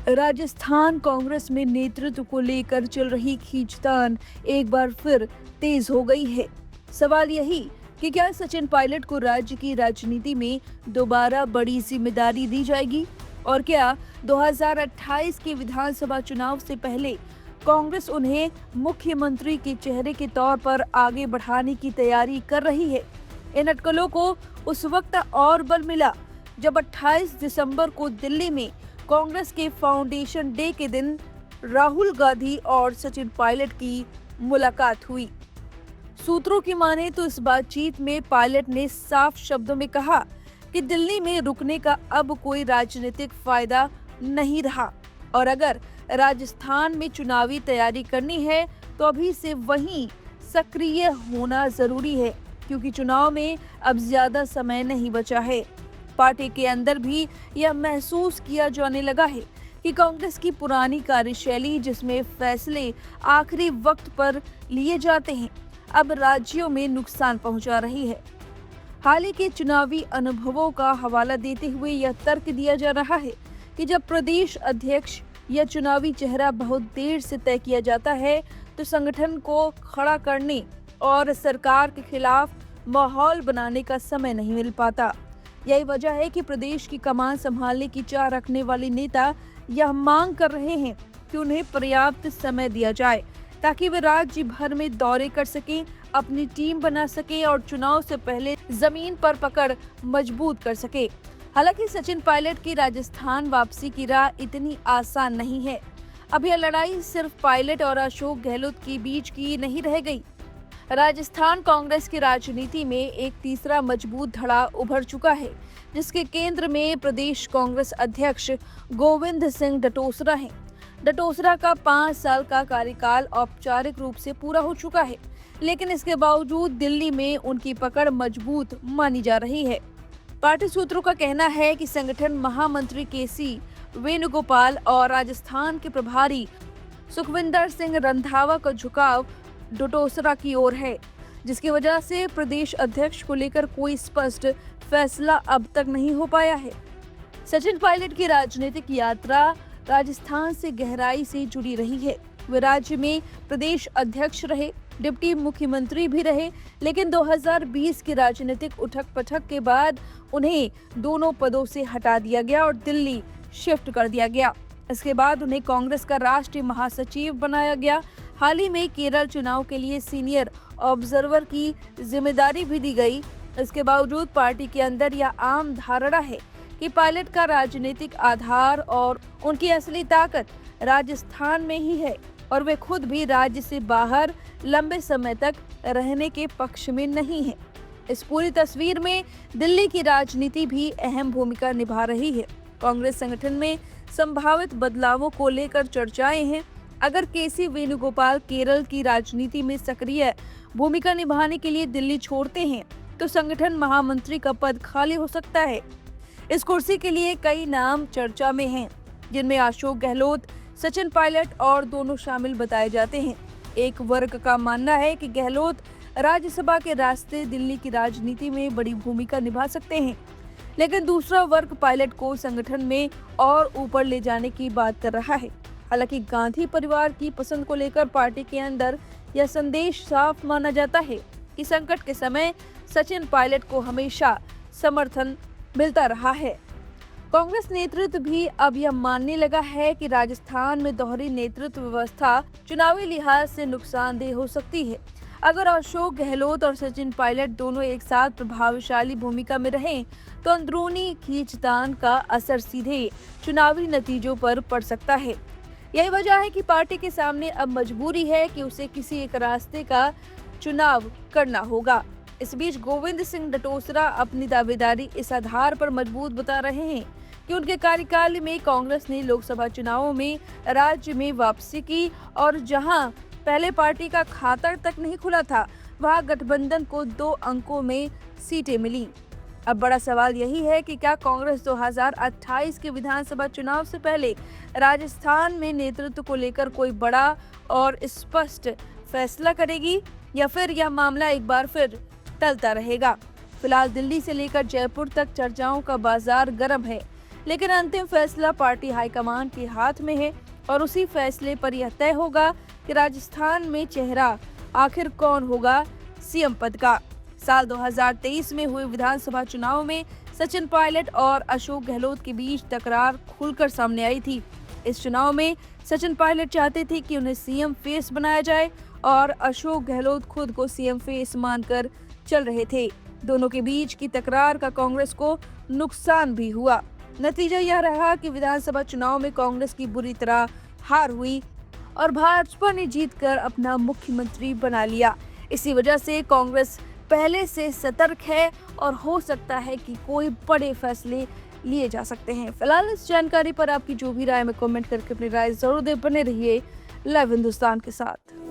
राजस्थान कांग्रेस में नेतृत्व को लेकर चल रही खींचतान एक बार फिर तेज हो गई है। सवाल यही कि क्या सचिन पायलट को राज्य की राजनीति में दोबारा बड़ी जिम्मेदारी दी जाएगी और क्या 2028 के विधानसभा चुनाव से पहले कांग्रेस उन्हें मुख्यमंत्री के चेहरे के तौर पर आगे बढ़ाने की तैयारी कर रही है। इन अटकलों को उस वक्त और बल मिला जब 28 दिसंबर को दिल्ली में कांग्रेस के फाउंडेशन डे के दिन राहुल गांधी और सचिन पायलट की मुलाकात हुई। सूत्रों की माने तो इस बातचीत में पायलट ने साफ शब्दों में कहा कि दिल्ली में रुकने का अब कोई राजनीतिक फायदा नहीं रहा और अगर राजस्थान में चुनावी तैयारी करनी है तो अभी से वहीं सक्रिय होना जरूरी है, क्योंकि चुनाव में अब ज्यादा समय नहीं बचा है। पार्टी के अंदर भी यह महसूस किया जाने लगा है कि कांग्रेस की पुरानी कार्यशैली, जिसमें फैसले आखिरी वक्त पर लिए जाते हैं, अब राज्यों में नुकसान पहुंचा रही है। हाल ही के चुनावी अनुभवों का हवाला देते हुए यह तर्क दिया जा रहा है कि जब प्रदेश अध्यक्ष या चुनावी चेहरा बहुत देर से तय किया जाता है तो संगठन को खड़ा करने और सरकार के खिलाफ माहौल बनाने का समय नहीं मिल पाता। यही वजह है कि प्रदेश की कमान संभालने की चाह रखने वाले नेता यह मांग कर रहे हैं कि उन्हें पर्याप्त समय दिया जाए ताकि वे राज्य भर में दौरे कर सकें, अपनी टीम बना सकें और चुनाव से पहले जमीन पर पकड़ मजबूत कर सके। हालांकि सचिन पायलट की राजस्थान वापसी की राह इतनी आसान नहीं है। अब यह लड़ाई सिर्फ पायलट और अशोक गहलोत के बीच की नहीं रह गई। राजस्थान कांग्रेस की राजनीति में एक तीसरा मजबूत धड़ा उभर चुका है, जिसके केंद्र में प्रदेश कांग्रेस अध्यक्ष गोविंद सिंह डटोसरा हैं। डटोसरा का 5 साल का कार्यकाल औपचारिक रूप से पूरा हो चुका है, लेकिन इसके बावजूद दिल्ली में उनकी पकड़ मजबूत मानी जा रही है। पार्टी सूत्रों का कहना है कि संगठन महामंत्री केसी वेणुगोपाल और राजस्थान के प्रभारी सुखविंदर सिंह रंधावा का झुकाव डटोसरा की ओर है, जिसकी वजह से प्रदेश अध्यक्ष को लेकर कोई स्पष्ट फैसला अब तक नहीं हो पाया है। सचिन पायलट की राजनीतिक यात्रा राजस्थान से गहराई से जुड़ी रही है। वे राज्य में प्रदेश अध्यक्ष रहे, डिप्टी मुख्यमंत्री भी रहे, लेकिन 2020 की राजनीतिक उठक पटक के बाद उन्हें दोनों पदों से हटा दिया गया और दिल्ली शिफ्ट कर दिया गया। इसके बाद उन्हें कांग्रेस का राष्ट्रीय महासचिव बनाया गया। हाल ही में केरल चुनाव के लिए सीनियर ऑब्जर्वर की जिम्मेदारी भी दी गई। इसके बावजूद पार्टी के अंदर यह आम धारणा है कि पायलट का राजनीतिक आधार और उनकी असली ताकत राजस्थान में ही है और वे खुद भी राज्य से बाहर लंबे समय तक रहने के पक्ष में नहीं है। इस पूरी तस्वीर में दिल्ली की राजनीति भी अहम भूमिका निभा रही है। कांग्रेस संगठन में संभावित बदलावों को लेकर चर्चाएं हैं। अगर केसी वेणुगोपाल केरल की राजनीति में सक्रिय भूमिका निभाने के लिए दिल्ली छोड़ते हैं तो संगठन महामंत्री का पद खाली हो सकता है। इस कुर्सी के लिए कई नाम चर्चा में हैं, जिनमें अशोक गहलोत, सचिन पायलट और दोनों शामिल बताए जाते हैं। एक वर्ग का मानना है कि गहलोत राज्यसभा के रास्ते दिल्ली की राजनीति में बड़ी भूमिका निभा सकते हैं, लेकिन दूसरा वर्ग पायलट को संगठन में और ऊपर ले जाने की बात कर रहा है। हालांकि गांधी परिवार की पसंद को लेकर पार्टी के अंदर यह संदेश साफ माना जाता है कि संकट के समय सचिन पायलट को हमेशा समर्थन मिलता रहा है। कांग्रेस नेतृत्व भी अब यह मानने लगा है कि राजस्थान में दोहरी नेतृत्व व्यवस्था चुनावी लिहाज से नुकसानदेह हो सकती है। अगर अशोक गहलोत और सचिन पायलट दोनों एक साथ प्रभावशाली भूमिका में रहें तो अंदरूनी खींचतान का असर सीधे चुनावी नतीजों पर पड़ सकता है। यही वजह है कि पार्टी के सामने अब मजबूरी है कि उसे किसी एक रास्ते का चुनाव करना होगा। इस बीच गोविंद सिंह डटोसरा अपनी दावेदारी इस आधार पर मजबूत बता रहे हैं कि उनके कार्यकाल में कांग्रेस ने लोकसभा चुनावों में राज्य में वापसी की और जहां पहले पार्टी का खाता तक नहीं खुला था, वहां गठबंधन को 2 अंकों में सीटें मिली। अब बड़ा सवाल यही है कि क्या कांग्रेस 2028 के विधानसभा चुनाव से पहले राजस्थान में नेतृत्व को लेकर कोई बड़ा और स्पष्ट फैसला करेगी या फिर यह मामला एक बार फिर टलता रहेगा। फिलहाल दिल्ली से लेकर जयपुर तक चर्चाओं का बाजार गर्म है। लेकिन अंतिम फैसला पार्टी हाईकमान के हाथ में है और उसी फैसले पर यह तय होगा कि राजस्थान में चेहरा आखिर कौन होगा सीएम पद का। साल 2023 में हुए विधानसभा चुनाव में सचिन पायलट और अशोक गहलोत के बीच तकरार खुलकर सामने आई थी। इस चुनाव में सचिन पायलट चाहते थे कि उन्हें सीएम फेस बनाया जाए और अशोक गहलोत खुद को सीएम फेस मानकर चल रहे थे। दोनों के बीच की तकरार का कांग्रेस को नुकसान भी हुआ। नतीजा यह रहा कि विधानसभा चुनाव में कांग्रेस की बुरी तरह हार हुई और भाजपा ने जीतकर अपना मुख्यमंत्री बना लिया। इसी वजह से कांग्रेस पहले से सतर्क है और हो सकता है कि कोई बड़े फैसले लिए जा सकते हैं। फिलहाल इस जानकारी पर आपकी जो भी राय में कमेंट करके अपनी राय जरूर दें। बने रहिए लाइव हिंदुस्तान के साथ।